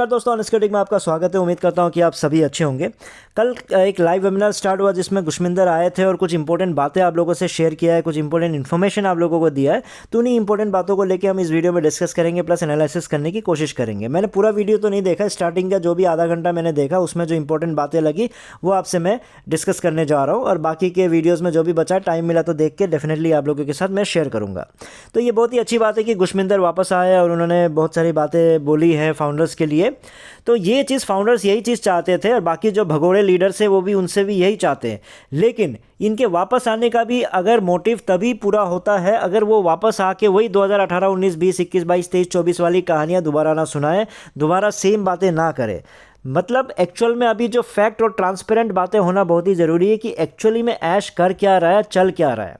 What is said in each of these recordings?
नमस्कार दोस्तों, अनस्केटिक में आपका स्वागत है। उम्मीद करता हूं कि आप सभी अच्छे होंगे। कल एक लाइव वेबिनार स्टार्ट हुआ जिसमें गुशमिंदर आए थे और कुछ इंपॉर्टेंट बातें आप लोगों से शेयर किया है, कुछ इंपॉर्टेंट इन्फॉर्मेशन आप लोगों को दिया है। तो उन्हीं इंपॉर्टेंट बातों को लेकर हम इस वीडियो में डिस्कस करेंगे, प्लस एनालिसिस करने की कोशिश करेंगे। मैंने पूरा वीडियो तो नहीं देखा, स्टार्टिंग का जो भी आधा घंटा मैंने देखा उसमें जो इंपॉर्टेंट बातें लगी वो आपसे मैं डिस्कस करने जा रहा हूँ, और बाकी के वीडियोज़ में जो भी बचा टाइम मिला तो देख के डेफिनेटली आप लोगों के साथ मैं शेयर करूँगा। तो ये बहुत ही अच्छी बात है कि गुशमिंदर वापस आए और उन्होंने बहुत सारी बातें बोली हैं फाउंडर्स के लिए। तो ये चीज़ फाउंडर्स यही चीज़ चाहते थे, और बाकी जो भगोड़े लीडर्स हैं वो भी उनसे भी यही चाहते हैं। लेकिन इनके वापस आने का भी अगर मोटिव तभी पूरा होता है अगर वो वापस आके वही 2018, 19, 20, 21, 22, 23, 24 वाली कहानियाँ दोबारा ना सुनाएं, दोबारा सेम बातें ना करें। मतलब एक्चुअल में अभी जो फैक्ट और ट्रांसपेरेंट बातें होना बहुत ही ज़रूरी है कि एक्चुअली में ऐश कर क्या रहा है, चल क्या रहा है।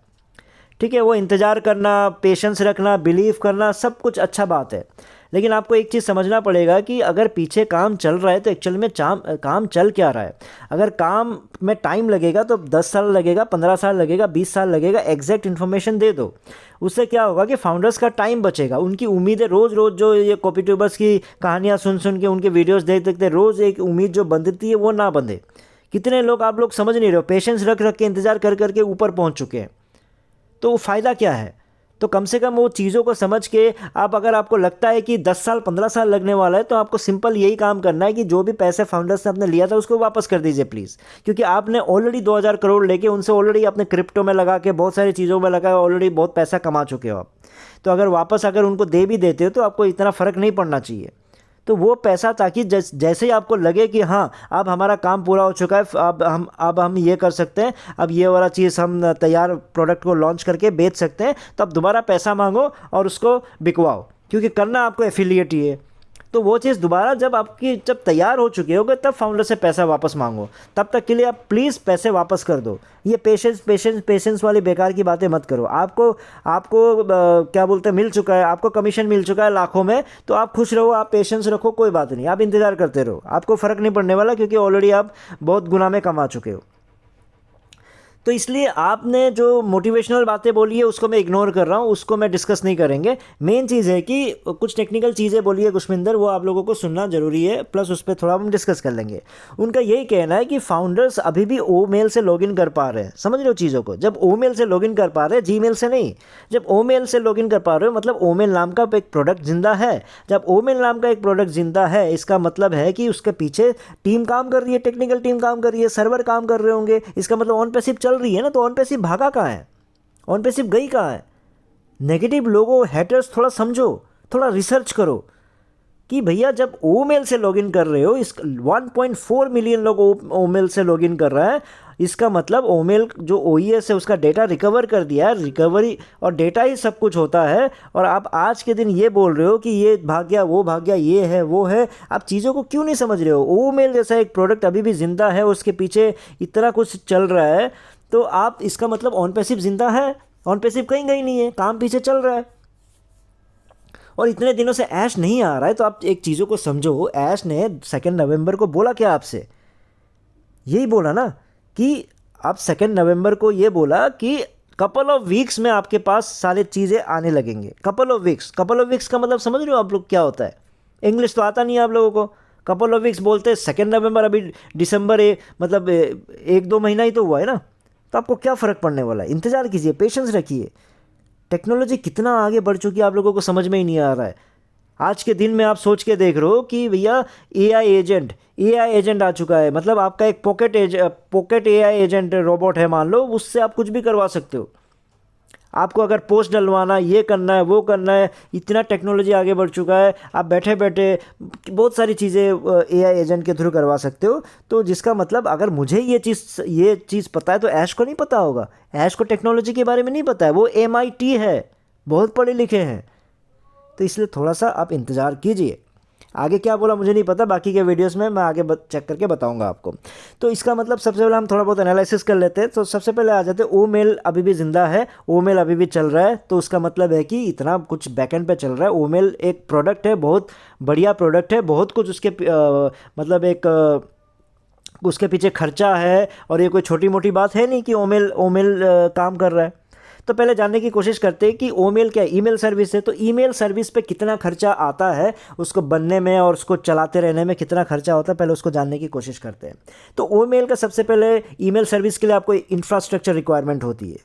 ठीक है, वो इंतज़ार करना, पेशेंस रखना, बिलीव करना, सब कुछ अच्छा बात है। लेकिन आपको एक चीज़ समझना पड़ेगा कि अगर पीछे काम चल रहा है तो एक्चुअल में काम चल क्या रहा है। अगर काम में टाइम लगेगा तो 10 साल लगेगा, 15 साल लगेगा, 20 साल लगेगा, एग्जैक्ट इन्फॉर्मेशन दे दो। उससे क्या होगा कि फाउंडर्स का टाइम बचेगा। उनकी उम्मीदें रोज़ रोज़ जो ये कॉपी ट्यूबर्स की कहानियाँ सुन सुन के उनके वीडियोज़ देख देखते रोज़ एक उम्मीद जो बंधती है वो ना बंधे। कितने लोग आप लोग समझ नहीं रहे हो, पेशेंस रख रख के इंतज़ार कर करके ऊपर पहुँच चुके हैं। तो फ़ायदा क्या है? तो कम से कम वो चीज़ों को समझ के आप, अगर आपको लगता है कि 10 साल 15 साल लगने वाला है, तो आपको सिंपल यही काम करना है कि जो भी पैसे फाउंडर्स ने अपने लिया था उसको वापस कर दीजिए प्लीज़। क्योंकि आपने ऑलरेडी 2000 करोड़ लेके उनसे ऑलरेडी अपने क्रिप्टो में लगा के बहुत सारी चीज़ों में लगा ऑलरेडी बहुत पैसा कमा चुके हो आप। तो अगर वापस अगर उनको दे भी देते हो तो आपको इतना फ़र्क नहीं पड़ना चाहिए। तो वो पैसा, ताकि जैसे ही आपको लगे कि हाँ अब हमारा काम पूरा हो चुका है, अब हम ये कर सकते हैं, अब ये वाला चीज़ हम तैयार प्रोडक्ट को लॉन्च करके बेच सकते हैं, तो अब दोबारा पैसा मांगो और उसको बिकवाओ, क्योंकि करना आपको एफिलिएट ही है। तो वो चीज़ दोबारा जब तैयार हो चुके होगे तब फाउंडर से पैसा वापस मांगो। तब तक के लिए आप प्लीज़ पैसे वापस कर दो। ये पेशेंस वाली बेकार की बातें मत करो। आपको क्या बोलते हैं, मिल चुका है, आपको कमीशन मिल चुका है लाखों में, तो आप खुश रहो, आप पेशेंस रखो, कोई बात नहीं, आप इंतज़ार करते रहो, आपको फ़र्क नहीं पड़ने वाला, क्योंकि ऑलरेडी आप बहुत गुना में कमा चुके हो। तो इसलिए आपने जो मोटिवेशनल बातें बोली है उसको मैं इग्नोर कर रहा हूँ, उसको मैं डिस्कस नहीं करेंगे। मेन चीज़ है कि कुछ टेक्निकल चीज़ें बोली है गुशमिंदर, वो आप लोगों को सुनना ज़रूरी है, प्लस उस पर थोड़ा हम डिस्कस कर लेंगे। उनका यही कहना है कि फाउंडर्स अभी भी ओ मेल से लॉगिन कर पा रहे हैं। समझ रहे हो चीज़ों को? जब ओ मेल से लॉगिन कर पा रहे हैं, जी मेल से नहीं, जब ओ मेल से लॉगिन कर पा रहे हो मतलब ओ मेल नाम का एक प्रोडक्ट जिंदा है। जब ओ मेल नाम का एक प्रोडक्ट जिंदा है, इसका मतलब है कि उसके पीछे टीम काम कर रही है, टेक्निकल टीम काम कर रही है, सर्वर काम कर रहे होंगे। इसका मतलब ऑन पैसिव चल रही है ना। तो ऑन पैसिव भागा कहाँ है? ऑन पैसिव गई कहाँ है? नेगेटिव लोगों, हैटर्स, थोड़ा समझो, थोड़ा रिसर्च करो कि भैया जब ओ मेल से लॉगिन कर रहे हो, इस 1.4 मिलियन लोग ओ मेल से लॉगिन कर रहा है, इसका मतलब ओ मेल जो OES है उसका डेटा रिकवर कर दिया है। रिकवरी और डेटा ही सब कुछ होता है। और आप आज के दिन ये बोल रहे हो कि ये भाग गया, वो भाग गया, ये है, वो है। आप चीज़ों को क्यों नहीं समझ रहे हो? ओ मेल जैसा एक प्रोडक्ट अभी भी जिंदा है, उसके पीछे इतना कुछ चल रहा है। तो आप, इसका मतलब ऑन पैसिव जिंदा है, ऑन पैसिव कहीं गई नहीं है, काम पीछे चल रहा है। और इतने दिनों से ऐश नहीं आ रहा है, तो आप एक चीज़ों को समझो। ऐश ने 2 नवंबर को बोला क्या आपसे? यही बोला ना कि आप 2 नवंबर को ये बोला कि कपल ऑफ वीक्स में आपके पास सारे चीज़ें आने लगेंगे। कपल ऑफ वीक्स का मतलब समझ रहे हो आप लोग क्या होता है? इंग्लिश तो आता नहीं है आप लोगों को। कपल ऑफ वीक्स बोलते हैं, 2 नवंबर, अभी दिसंबर मतलब 1-2 महीना ही तो हुआ है ना। तो आपको क्या फ़र्क पड़ने वाला है? इंतज़ार कीजिए, पेशेंस रखिए। टेक्नोलॉजी कितना आगे बढ़ चुकी है आप लोगों को समझ में ही नहीं आ रहा है। आज के दिन में आप सोच के देख रहे हो कि भैया एआई एजेंट आ चुका है। मतलब आपका एक पॉकेट एआई एजेंट रोबोट है, मान लो, उससे आप कुछ भी करवा सकते हो। आपको अगर पोस्ट डलवाना, ये करना है, वो करना है, इतना टेक्नोलॉजी आगे बढ़ चुका है, आप बैठे बैठे बहुत सारी चीज़ें एआई एजेंट के थ्रू करवा सकते हो। तो जिसका मतलब अगर मुझे ये चीज़ पता है तो ऐश को नहीं पता होगा। ऐश को टेक्नोलॉजी के बारे में नहीं पता है, वो MIT है, बहुत पढ़े लिखे हैं। तो इसलिए थोड़ा सा आप इंतज़ार कीजिए। आगे क्या बोला मुझे नहीं पता, बाकी के वीडियोस में मैं आगे चेक करके बताऊंगा आपको। तो इसका मतलब सबसे पहले हम थोड़ा बहुत एनालिसिस कर लेते हैं। तो सबसे पहले आ जाते हैं, ओ मेल अभी भी ज़िंदा है, ओ मेल अभी भी चल रहा है। तो उसका मतलब है कि इतना कुछ बैकएंड पे चल रहा है। ओ मेल एक प्रोडक्ट है, बहुत बढ़िया प्रोडक्ट है, बहुत कुछ उसके मतलब एक उसके पीछे खर्चा है, और ये कोई छोटी मोटी बात है नहीं कि ओ मेल काम कर रहा है। तो पहले जानने की कोशिश करते हैं कि ओमेल क्या है। ईमेल सर्विस है, तो ईमेल सर्विस पे कितना खर्चा आता है, उसको बनने में और उसको चलाते रहने में कितना खर्चा होता है, पहले उसको जानने की कोशिश करते हैं। तो ओमेल का सबसे पहले ईमेल सर्विस के लिए आपको इंफ्रास्ट्रक्चर रिक्वायरमेंट होती है,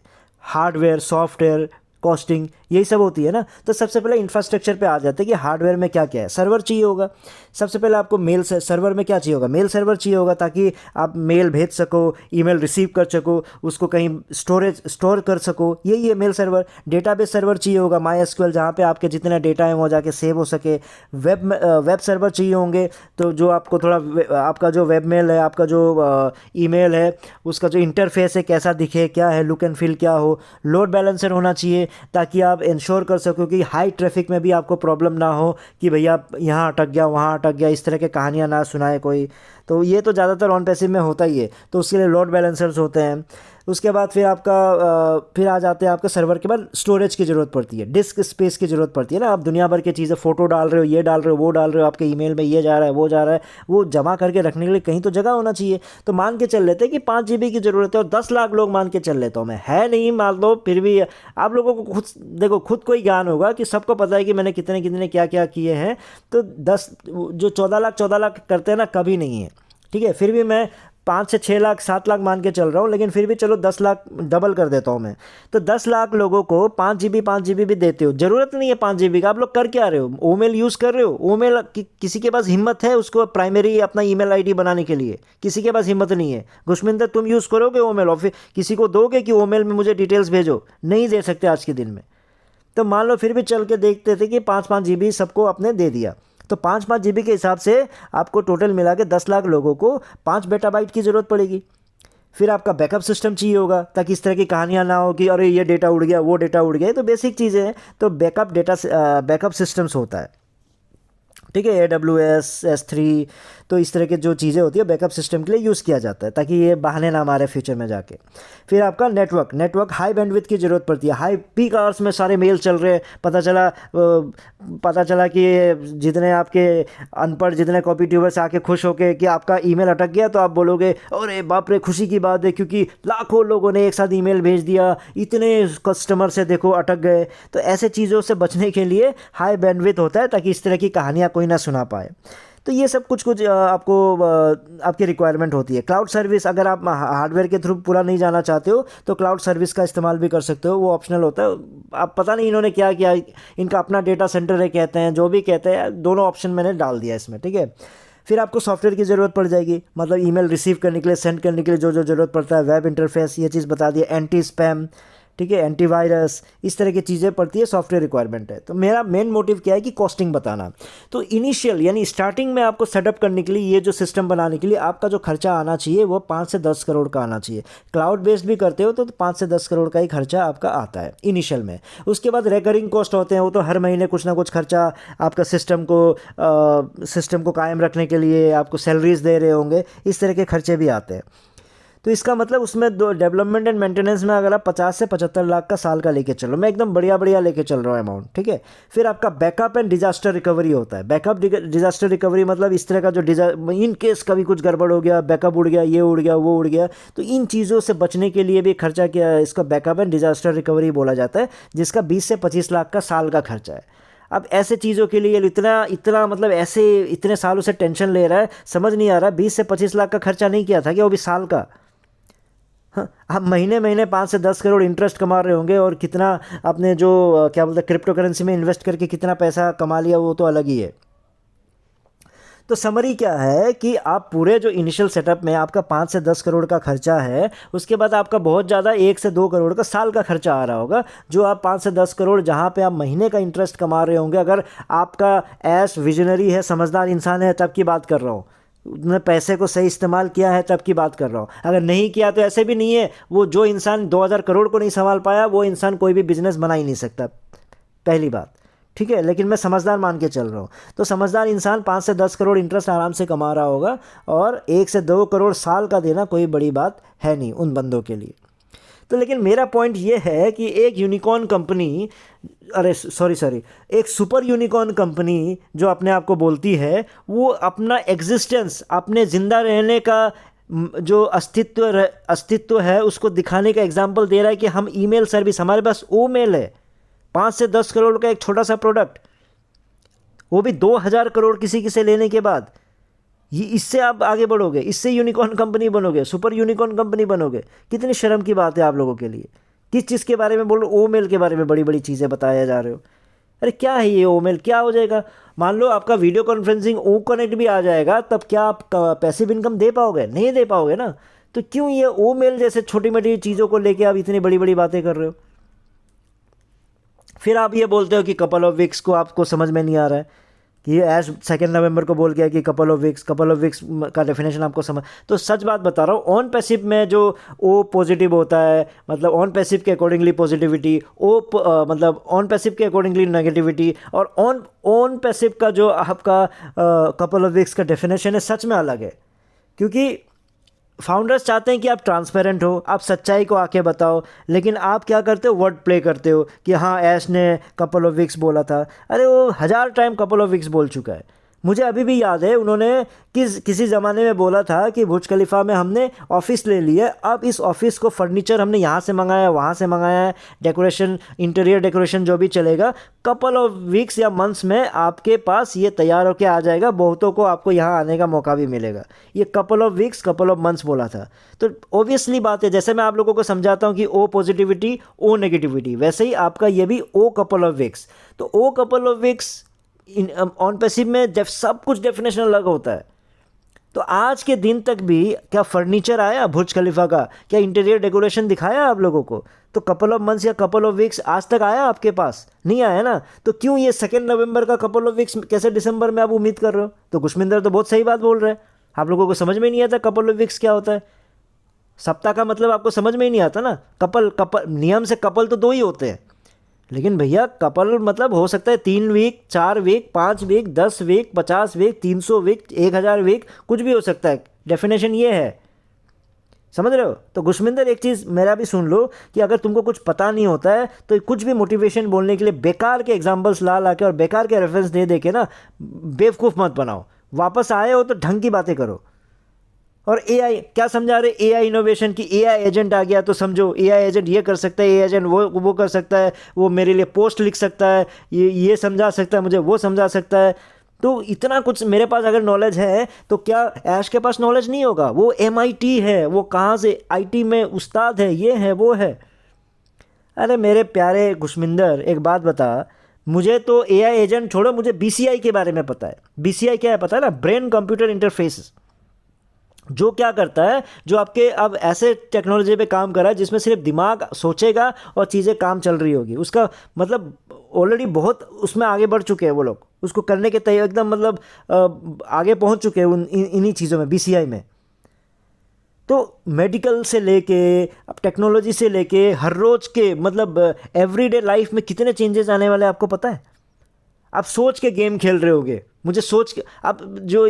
हार्डवेयर, सॉफ्टवेयर, कॉस्टिंग, यही सब होती है ना। तो सबसे पहले इंफ्रास्ट्रक्चर पे आ जाते हैं कि हार्डवेयर में क्या क्या है। सर्वर चाहिए होगा, सबसे पहले आपको मेल सर्वर में क्या चाहिए होगा, मेल सर्वर चाहिए होगा ताकि आप मेल भेज सको, ईमेल रिसीव कर सको, उसको कहीं स्टोर कर सको, यही है मेल सर्वर। डेटाबेस सर्वर चाहिए होगा, माई एसक्यूएल, जहाँ पे आपके जितने डेटा हैं वो जाके सेव हो सके। वेब सर्वर चाहिए होंगे, तो जो आपको थोड़ा आपका जो वेब मेल है, आपका जो ईमेल है, उसका जो इंटरफेस है कैसा दिखे, क्या है, लुक एंड फील क्या हो। लोड बैलेंसर होना चाहिए ताकि आप इंश्योर कर सको कि हाई ट्रैफिक में भी आपको प्रॉब्लम ना हो कि भैया यहाँ अटक गया, वहाँ अटक गया, इस तरह के कहानियाँ ना सुनाए कोई। तो ये तो ज़्यादातर ऑन पैसिव में होता ही है, तो उसके लिए लोड बैलेंसर्स होते हैं। उसके बाद फिर आपका फिर आ जाते हैं आपका सर्वर के बाद स्टोरेज की ज़रूरत पड़ती है, डिस्क स्पेस की ज़रूरत पड़ती है ना। आप दुनिया भर की चीज़ें, फ़ोटो डाल रहे हो, ये डाल रहे हो, वो डाल रहे हो, आपके ईमेल में ये जा रहा है, वो जा रहा है, वो जमा करके रखने के लिए कहीं तो जगह होना चाहिए। तो मान के चल लेते हैं कि 5 GB की ज़रूरत है और 10 लाख लोग मान के चल लेता हूँ मैं, है नहीं मान लो, फिर भी आप लोगों को खुद देखो, खुद को ही ज्ञान होगा कि सबको पता है कि मैंने कितने कितने क्या क्या किए हैं। तो 10 जो 14 लाख करते हैं ना, कभी नहीं है, ठीक है। फिर भी मैं 5 से 6 लाख 7 लाख मान के चल रहा हूँ, लेकिन फिर भी चलो 10 लाख डबल कर देता हूँ मैं। तो 10 लाख लोगों को 5 GB भी देते हो, ज़रूरत नहीं है 5 GB का। आप लोग कर क्या रहे हो, ओमेल यूज़ कर रहे हो। ओमेल किसी के पास हिम्मत है उसको प्राइमरी अपना ईमेल आईडी बनाने के लिए, किसी के पास हिम्मत नहीं है। गुशमिंदर, तुम यूज़ करोगे ओमेल और फिर किसी को दोगे कि ओमेल में मुझे डिटेल्स भेजो, नहीं दे सकते आज के दिन में। तो मान लो फिर भी चल के देखते थे कि 5 GB सबको आपने दे दिया, तो 5 GB के हिसाब से आपको टोटल मिला के 10 लाख लोगों को 5 बेटाबाइट की ज़रूरत पड़ेगी। फिर आपका बैकअप सिस्टम चाहिए होगा ताकि इस तरह की कहानियाँ ना हो कि अरे ये डेटा उड़ गया, वो डेटा उड़ गया। तो बेसिक चीज़ें हैं, तो बैकअप सिस्टम्स होता है, ठीक है। AWS, S3, तो इस तरह के जो चीज़ें होती है बैकअप सिस्टम के लिए यूज़ किया जाता है ताकि ये बहाने ना मारे फ्यूचर में जाके। फिर आपका नेटवर्क हाई बैंडविड्थ की ज़रूरत पड़ती है। हाई पीक आवर्स में सारे मेल चल रहे हैं, पता चला कि जितने आपके अनपढ़ जितने कॉपी ट्यूबर्स आके खुश होके कि आपका ईमेल अटक गया, तो आप बोलोगे अरे बाप रे, खुशी की बात है क्योंकि लाखों लोगों ने एक साथ ईमेल भेज दिया, इतने कस्टमर से देखो अटक गए। तो ऐसे चीज़ों से बचने के लिए हाई बैंडविड्थ होता है ताकि इस तरह की कहानियाँ कोई ना सुना पाए। तो ये सब कुछ आपको आपकी रिक्वायरमेंट होती है। क्लाउड सर्विस, अगर आप हार्डवेयर के थ्रू पूरा नहीं जाना चाहते हो तो क्लाउड सर्विस का इस्तेमाल भी कर सकते हो, वो ऑप्शनल होता है। आप पता नहीं इन्होंने क्या किया, इनका अपना डेटा सेंटर है कहते हैं, जो भी कहते हैं, दोनों ऑप्शन मैंने डाल दिया इसमें, ठीक है। फिर आपको सॉफ्टवेयर की ज़रूरत पड़ जाएगी, मतलब ईमेल रिसीव करने के लिए, सेंड करने के लिए जो जो ज़रूरत पड़ता है, वेब इंटरफेस, ये चीज़ बता दिया, एंटी स्पैम, ठीक है, एंटीवायरस, इस तरह की चीज़ें पड़ती है, सॉफ्टवेयर रिक्वायरमेंट है। तो मेरा मेन मोटिव क्या है कि कॉस्टिंग बताना। तो इनिशियल यानी स्टार्टिंग में आपको सेटअप करने के लिए, ये जो सिस्टम बनाने के लिए आपका जो खर्चा आना चाहिए वो 5 से 10 करोड़ का आना चाहिए। क्लाउड बेस्ड भी करते हो तो 5 से 10 करोड़ का ही खर्चा आपका आता है इनिशियल में। उसके बाद रेकरिंग कॉस्ट होते हैं, वो तो हर महीने कुछ ना कुछ खर्चा आपका सिस्टम को कायम रखने के लिए आपको सैलरीज दे रहे होंगे, इस तरह के खर्चे भी आते हैं। तो इसका मतलब उसमें दो डेवलपमेंट एंड मेंटेनेंस में अगर आप 50 से 75 लाख का साल का लेके चलो, मैं एकदम बढ़िया लेके चल रहा हूँ अमाउंट, ठीक है। फिर आपका बैकअप एंड डिजास्टर रिकवरी होता है। बैकअप डिजास्टर रिकवरी मतलब इस तरह का जो इन केस कभी कुछ गड़बड़ हो गया, बैकअप उड़ गया, ये उड़ गया, वो उड़ गया, तो इन चीज़ों से बचने के लिए भी खर्चा किया, इसका बैकअप एंड डिजास्टर रिकवरी बोला जाता है, जिसका 20 से 25 लाख का साल का खर्चा है। अब ऐसे चीज़ों के लिए इतना मतलब ऐसे इतने सालों से टेंशन ले रहा है, समझ नहीं आ रहा 20 से 25 लाख का खर्चा नहीं किया था क्या, वो भी साल का। हाँ, आप महीने महीने 5 से 10 करोड़ इंटरेस्ट कमा रहे होंगे, और कितना आपने जो क्या बोलते हैं क्रिप्टो करेंसी में इन्वेस्ट करके कितना पैसा कमा लिया, वो तो अलग ही है। तो समरी क्या है कि आप पूरे जो इनिशियल सेटअप में आपका 5 से 10 करोड़ का खर्चा है, उसके बाद आपका बहुत ज़्यादा 1 से 2 करोड़ का साल का खर्चा आ रहा होगा, जो आप 5 से 10 करोड़ जहाँ पे आप महीने का इंटरेस्ट कमा रहे होंगे। अगर आपका ऐश विजनरी है, समझदार इंसान है, तब की बात कर रहा हूँ, उसने पैसे को सही इस्तेमाल किया है तब की बात कर रहा हूँ। अगर नहीं किया तो ऐसे भी नहीं है, वो जो इंसान 2000 करोड़ को नहीं संभाल पाया, वो इंसान कोई भी बिजनेस बना ही नहीं सकता, पहली बात, ठीक है। लेकिन मैं समझदार मान के चल रहा हूँ, तो समझदार इंसान 5 से 10 करोड़ इंटरेस्ट आराम से कमा रहा होगा, और 1 से 2 करोड़ साल का देना कोई बड़ी बात है नहीं उन बंदों के लिए। तो लेकिन मेरा पॉइंट ये है कि एक यूनिकॉर्न कंपनी, अरे सॉरी, एक सुपर यूनिकॉर्न कंपनी जो अपने आप को बोलती है, वो अपना एग्जिस्टेंस, अपने ज़िंदा रहने का जो अस्तित्व है उसको दिखाने का एग्जाम्पल दे रहा है कि हम ईमेल सर्विस, हमारे पास ओ मेल है, 5 से 10 करोड़ का एक छोटा सा प्रोडक्ट, वो भी 2,000 करोड़ किसी से लेने के बाद। ये इससे आप आगे बढ़ोगे, इससे यूनिकॉर्न कंपनी बनोगे, सुपर यूनिकॉर्न कंपनी बनोगे। कितनी शर्म की बात है आप लोगों के लिए। किस चीज़ के बारे में बोल रहे हो? ओ मेल के बारे में बड़ी बड़ी चीज़ें बताया जा रहे हो। अरे क्या है ये ओ मेल? क्या हो जाएगा? मान लो आपका वीडियो कॉन्फ्रेंसिंग ओ कनेक्ट भी आ जाएगा, तब क्या आप पैसिव इनकम दे पाओगे? नहीं दे पाओगे ना। तो क्यों ये ओ मेल जैसे छोटी मोटी चीज़ों को लेके आप इतनी बड़ी बड़ी बातें कर रहे हो? फिर आप ये बोलते हो कि कपल ऑफ वीक्स को आपको समझ में नहीं आ रहा है कि ये ऐश 2 नवंबर को बोल गया कि कपल ऑफ वीक्स का डेफिनेशन आपको समझ। तो सच बात बता रहा हूँ, ऑन पैसिव में जो ओ पॉजिटिव होता है, मतलब ऑन पैसिव के अकॉर्डिंगली पॉजिटिविटी, मतलब ऑन पैसिव के अकॉर्डिंगली नेगेटिविटी, और ऑन पैसिव का जो आपका कपल ऑफ वीक्स का डेफिनेशन है सच में अलग है। क्योंकि फाउंडर्स चाहते हैं कि आप ट्रांसपेरेंट हो, आप सच्चाई को आके बताओ, लेकिन आप क्या करते हो? वर्ड प्ले करते हो कि हाँ ऐश ने कपल ऑफ वीक्स बोला था। अरे वो 1000 टाइम कपल ऑफ वीक्स बोल चुका है। मुझे अभी भी याद है उन्होंने किसी ज़माने में बोला था कि बुर्ज खलीफा में हमने ऑफिस ले लिया, अब इस ऑफिस को फर्नीचर हमने यहाँ से मंगाया, वहाँ से मंगाया है, डेकोरेशन, इंटीरियर डेकोरेशन जो भी चलेगा, कपल ऑफ वीक्स या मंथ्स में आपके पास ये तैयार होकर आ जाएगा, बहुतों को आपको यहाँ आने का मौका भी मिलेगा। ये couple of weeks, couple of months बोला था। तो ऑब्वियसली बात है, जैसे मैं आप लोगों को समझाता हूँ कि ओ पॉजिटिविटी, ओ नेगेटिविटी, वैसे ही आपका ये भी ओ कपल ऑफ वीक्स। तो ओ couple of weeks on passive में जब सब कुछ डेफिनेशन अलग होता है। तो आज के दिन तक भी क्या फर्नीचर आया बुर्ज खलीफा का? क्या इंटीरियर डेकोरेशन दिखाया आप लोगों को? तो कपल ऑफ मंथ्स या कपल ऑफ वीक्स आज तक आया आपके पास? नहीं आया ना। तो क्यों ये 2 नवंबर का कपल ऑफ वीक्स कैसे दिसंबर में आप उम्मीद कर रहे हो? तो गुशमिंदर तो बहुत सही बात बोल रहे हैं, आप लोगों को समझ में नहीं आता कपल ऑफ वीक्स क्या होता है। सप्ताह का मतलब आपको समझ में ही नहीं आता ना। कपल नियम से कपल तो 2 ही होते हैं, लेकिन भैया कपल मतलब हो सकता है 3 week, 4 week, 5 week, 10 week, 50 week, 300 week, 1000 week, कुछ भी हो सकता है। डेफिनेशन ये है, समझ रहे हो? तो गुशमिंदर एक चीज़ मेरा भी सुन लो कि अगर तुमको कुछ पता नहीं होता है तो कुछ भी मोटिवेशन बोलने के लिए बेकार के एग्जाम्पल्स ला के और बेकार के रेफरेंस दे के ना बेवकूफ़ मत बनाओ। वापस आए हो तो ढंग की बातें करो। और एआई क्या समझा रहे? एआई इनोवेशन की, एआई एजेंट आ गया तो समझो एआई एजेंट ये कर सकता है, एआई एजेंट वो कर सकता है, वो मेरे लिए पोस्ट लिख सकता है, ये समझा सकता है मुझे, वो समझा सकता है। तो इतना कुछ मेरे पास अगर नॉलेज है तो क्या ऐश के पास नॉलेज नहीं होगा? वो एमआईटी है, वो कहाँ से आईटी में उस्ताद है, ये है वो है। अरे मेरे प्यारे गुशमिंदर एक बात बता, मुझे तो एआई एजेंट छोड़ो, मुझे बीसीआई के बारे में पता है। बीसीआई क्या है पता है ना? Brain computer interface. जो क्या करता है, जो आपके अब ऐसे टेक्नोलॉजी पे काम कर रहा है जिसमें सिर्फ दिमाग सोचेगा और चीज़ें काम चल रही होगी। उसका मतलब ऑलरेडी बहुत उसमें आगे बढ़ चुके हैं वो लोग, उसको करने के तय एकदम मतलब आगे पहुंच चुके हैं इन्हीं चीज़ों में, बीसीआई में। तो मेडिकल से लेके अब टेक्नोलॉजी से लेके हर रोज़ के मतलब एवरीडे लाइफ में कितने चेंजेस आने वाले हैं आपको पता है? आप सोच के गेम खेल रहे होगे, मुझे सोच के आप जो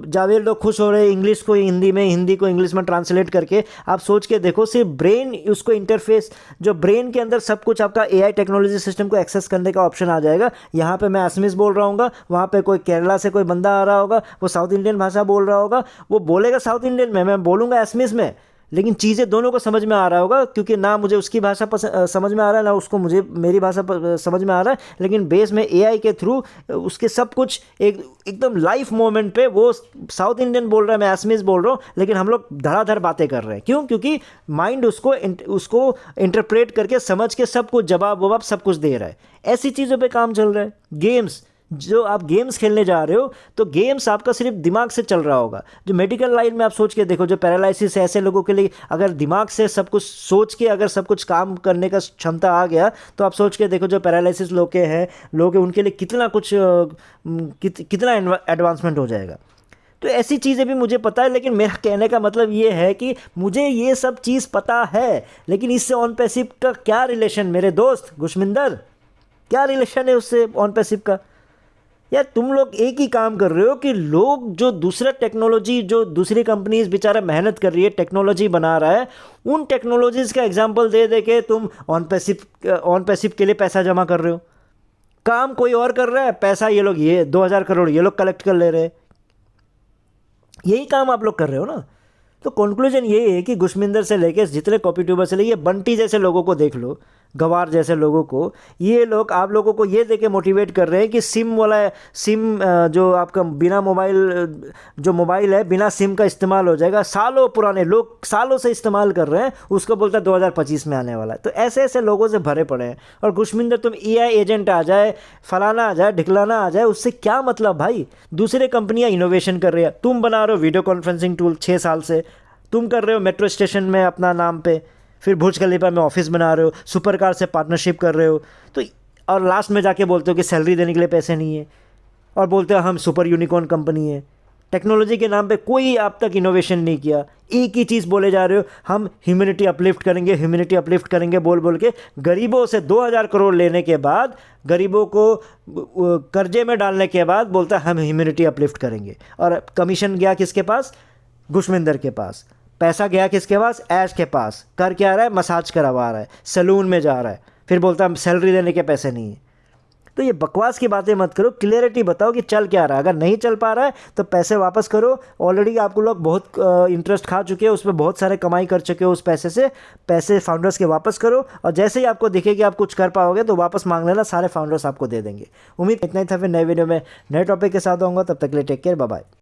जावेद लोग खुश हो रहे हैं इंग्लिश को हिंदी में, हिंदी को इंग्लिश में ट्रांसलेट करके, आप सोच के देखो सिर्फ ब्रेन उसको इंटरफेस, जो ब्रेन के अंदर सब कुछ आपका एआई टेक्नोलॉजी सिस्टम को एक्सेस करने का ऑप्शन आ जाएगा। यहाँ पे मैं असमिस बोल रहा हूँ, वहाँ पे कोई केरला से कोई बंदा आ रहा होगा, वो साउथ इंडियन भाषा बोल रहा होगा, वो बोलेगा साउथ इंडियन में, मैं बोलूँगा असमिस में, लेकिन चीज़ें दोनों को समझ में आ रहा होगा, क्योंकि ना मुझे उसकी भाषा समझ में आ रहा है, ना उसको मुझे मेरी भाषा समझ में आ रहा है, लेकिन बेस में एआई के थ्रू उसके सब कुछ एकदम लाइव मोमेंट पे वो साउथ इंडियन बोल रहा है, मैं असमीज बोल रहा हूँ, लेकिन हम लोग धड़ाधड़ बातें कर रहे हैं। क्यों? क्योंकि माइंड उसको इंटरप्रेट करके समझ के सब कुछ जवाब ववाब सब कुछ दे रहा है। ऐसी चीज़ों पर काम चल रहा है। गेम्स, जो आप गेम्स खेलने जा रहे हो तो गेम्स आपका सिर्फ दिमाग से चल रहा होगा। जो मेडिकल लाइन में आप सोच के देखो, जो पैरालिसिस है, ऐसे लोगों के लिए अगर दिमाग से सब कुछ सोच के अगर सब कुछ काम करने का क्षमता आ गया, तो आप सोच के देखो जो पैरालिसिस लोग हैं उनके लिए कितना कुछ कितना एडवांसमेंट हो जाएगा। तो ऐसी चीज़ें भी मुझे पता है, लेकिन मेरा कहने का मतलब ये है कि मुझे ये सब चीज़ पता है, लेकिन इससे ऑन पैसिव का क्या रिलेशन मेरे दोस्त गुशमिंदर? क्या रिलेशन है उससे ऑन पैसिव का? यार तुम लोग एक ही काम कर रहे हो कि लोग जो दूसरा टेक्नोलॉजी, जो दूसरी कंपनीज बेचारा मेहनत कर रही है, टेक्नोलॉजी बना रहा है, उन टेक्नोलॉजीज़ का एग्जांपल दे के तुम ऑन पैसिव के लिए पैसा जमा कर रहे हो। काम कोई और कर रहा है, पैसा ये लोग, ये 2000 करोड़ ये लोग कलेक्ट कर ले रहे हैं। यही काम आप लोग कर रहे हो ना। तो कंक्लूजन यही है कि गुशमिंदर से लेके जितने कॉपी ट्यूबर से लेके बंटी जैसे लोगों को देख लो, गवार जैसे लोगों को, ये लोग आप लोगों को ये देके मोटिवेट कर रहे हैं कि सिम वाला सिम जो आपका बिना मोबाइल जो मोबाइल है बिना सिम का इस्तेमाल हो जाएगा, सालों पुराने लोग सालों से इस्तेमाल कर रहे हैं, उसको बोलता है 2025 में आने वाला है। तो ऐसे ऐसे लोगों से भरे पड़े हैं। और गुशमिंदर तुम एआई एजेंट आ जाए, फलाना आ जाए, ढिकलाना आ जाए, उससे क्या मतलब भाई। दूसरे कंपनियां इनोवेशन कर रही है, तुम बना रहे हो वीडियो कॉन्फ्रेंसिंग टूल 6 साल से, तुम कर रहे हो मेट्रो स्टेशन में अपना नाम पे, फिर भुज खलीफा में ऑफिस बना रहे हो, सुपर कार से पार्टनरशिप कर रहे हो। तो और लास्ट में जाके बोलते हो कि सैलरी देने के लिए पैसे नहीं है, और बोलते हो हम सुपर यूनिकॉर्न कंपनी है। टेक्नोलॉजी के नाम पे कोई अब तक इनोवेशन नहीं किया, एक ही चीज़ बोले जा रहे हो, हम ह्यूमैनिटी अपलिफ्ट करेंगे, ह्यूमैनिटी अपलिफ्ट करेंगे बोल बोल के गरीबों से 2000 करोड़ लेने के बाद, गरीबों को कर्जे में डालने के बाद बोलता है हम ह्यूमैनिटी अपलिफ्ट करेंगे। और कमीशन गया किसके पास? गुशमिंदर के पास। पैसा गया किसके पास? ऐश के पास। कर क्या रहा है? मसाज करवा रहा है, सैलून में जा रहा है, फिर बोलता है सैलरी देने के पैसे नहीं है। तो ये बकवास की बातें मत करो, क्लियरिटी बताओ कि चल क्या रहा है। अगर नहीं चल पा रहा है तो पैसे वापस करो। ऑलरेडी आपको लोग बहुत इंटरेस्ट खा चुके हो, उसमें बहुत सारे कमाई कर चुके हो उस पैसे से। पैसे फाउंडर्स के वापस करो, और जैसे ही आपको दिखे कि आप कुछ कर पाओगे तो वापस मांग लेना, सारे फाउंडर्स आपको दे देंगे। उम्मीद इतना ही था, फिर नए वीडियो में नए टॉपिक के साथ आऊँगा। तब तक के लिए टेक केयर, बाय बाय।